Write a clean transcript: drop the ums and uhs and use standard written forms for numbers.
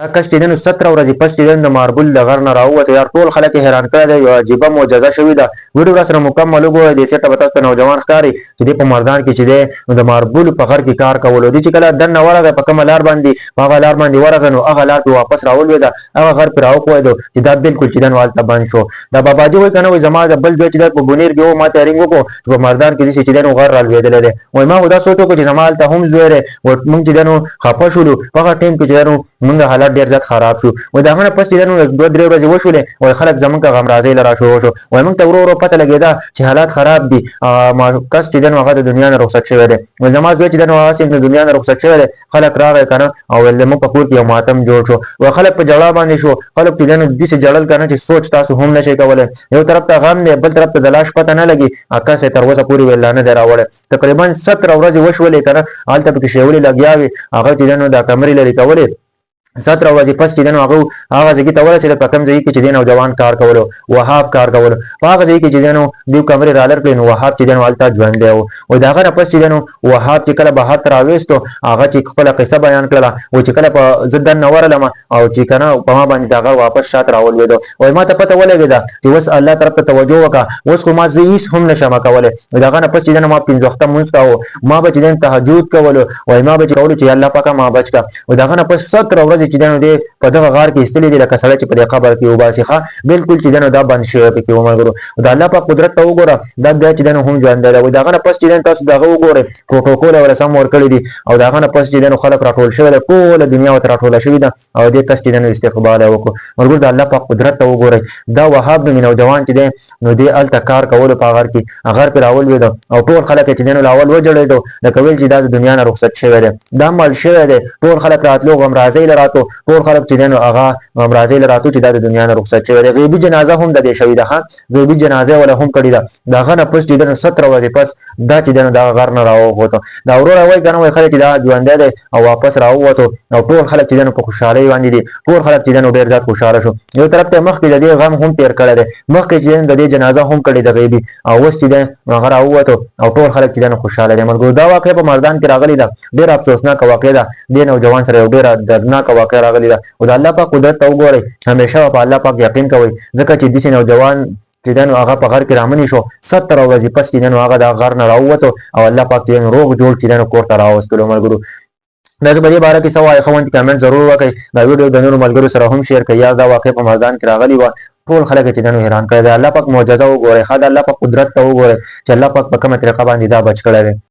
دا کس چې دنو 17 ورځې پس چې د ماربل د غر نه راووت یار ټول خلک حیران کړی دی یو عجیبه معجزه شوې ده ویډیو را سره مکمل وګورئ دې سیټه به تاسو ته نوجوان ښکاري چې دی په مردان کې چې دی نو د ماربل په غر کې کار کولو دی چې کله دننه ورغی په کومه لار باندې په هغه لار باندې ورغی نو هغه لار پرې واپس راولوېده هغه غر پرې راوښویدو چې دا بالکل چې دن هلته بند شو دا باباجي وایي که نه وایي زما د بل ځای چې دی په بونیر کې و ما ته رینګ وکړو چې په مردان کې داسې چې دی نو غر رالوېدلی دی وایي ما خو دا سوچ وکړو چې زما هلته هم زوی دی موږ چې دی نو خفه شولو په هغه ټایم کې چې دی نو موږ حالات ډېر زیات خراب شو وایي د هغه نه پس چې دی نو 2-3 ورځې وشولې وایي خلک زموږ غمرازۍ له راشروع شو وایي موږ ته ورو ورو پته لګېده چې حالات خراب دي کس چې دی نو هغه د دنیا نه رخصت شوی دی وایي زما زوی چې دی نو هغسې د دنیا نه رخصت شوی دی خلک راغی که نه او ویل زموږ په کور کې یو ماتم جوړ شو وایي خلک په جړا باندې شو خلک چې دی نو داسې جړل که نه چې سوچ تاسو هم نشئ کولی یو طرف ته غم دی بل طرف ته د لاش پته نه لګي کس یې تر اوسه پورې ویل لا نه دی راوړی تقریبا 17 ورځې وشولې که نه هلته پکې شېولې لګیا وي هغه چې دی نو دا کمرې لرې کولې 17 ورځې پس چې دی نو هغه ځای ته ورسېده په کوم ځای کې چې دی نوجوان کار کولو وهاب کار کولو په هغه ځای کې چې دی نو دوی کمرې رالر کړې نو وهاب چې دی نو هلته ژوندی و وایي د هغه نه پس چې دی نو وهاب چې کله بهر ته راویستو هغه چې خپله قصه بیان کړله وایي چې کله زه دننه ورغلم او چې که نه په ما باندې د هغه واپس شاته راولوېدو وایي ما ته پته ولګېده چې اوس الله طرف ته توجه وکړه اوس خو ما زه هېڅ هم نشم کولی د هغه نه پس چې دی نو ما 5 وخته لمونځ کوو ما به چې دی تهجد کولو وایي ما به چې کولو چې الله پاکه ما بچ کړه وایي د هغه نه پس 17 ورځې چې دی نو دی په دغه غار کې ایستلي دي لکه سړی چې په دې قبر کې وباسي ښه بالکل چې دی نو دا بند شوی پکې و ملګرو د الله پاک قدرت ته وګوره دا بیا چې دی نو هم ژوندی دی وایي د هغه نه پس چې دی تاسو د هغه وګورئ پروټوکول یې ورسم ورکړي دي او د هغه نه پس چې دی نو خلک راټول شوي ده ټوله دنیا ورته راټوله شوې ده او دې کس چې دی نو استقبال یې وکړو ملګرو د الله پاک قدرت ته وګورئ دا وهاب نومي نوجوان چې دی نو دی هلته کار کولو په غر کې غر پرې راولوېده او ټول خلک چې دی نو له اول وجړېدو لکه ویل چې دا د دنیا نه رخصت شوی دی دا مړ شوی دی ټول خلک راتلو غمرازۍ له راتلو ټول خلک چې دی نو هغه غمرازۍ له راتلو چې دا د دنیا نه رخصت شوی دی غیبي جنازه هم د دې شوې ده ښه غیبي جنازه یې وله هم کړې ده د هغه نه پس چې دی نو 17 ورځې پس دا چې دی نو دغه غر نه راووتو دا وروره وایي که نه وایي خلک چې دا ژوندی دی او واپس راووتو او ټول خلک چې دی نو په خوشحالۍ باندې دي ټول خلک چې دی نو ډېر زیات خوشحاله شو یو طرف ته مخکې د دې غم هم تېر کړی دی مخکې چې دی د دې جنازه هم کړې ده غیبي او اوس چې دی هغه راووتو او ټول خلک چې دی نو خوشحاله دي ملګرو دا واقعه په مردان کې راغلې ده ډېره افسوسناکه واقعه ده دې نوجوان سره یو ډېره دردناکه واقعه راغلې ده او د الله پاک قدرت ته وګورئ همیشه په الله پاک یقین کوئ ځکه چې داسې نوجوان چې دی نو هغه په غر کې رامنې شو 17 ورځې پس چې دی نو هغه د غر نه راووتو او الله پاک چې دی نو روغ جوړ چې دی نو کور ته راوستلو ملګرو دا په دې باره کې څه وایي ښه ونې کامنټ ضرور وکړئ دا ویډیو د نورو ملګرو سره هم شیر کړئ یا دا واقع په مردان کې راغلې وه ټول خلک چې دی نو حیران کړی دی الله پاک معجزه وګورئ ښه د الله پاک قدرت ته وګورئ چې الله پاک په کومه طریقه باندې دا بچ کړی دی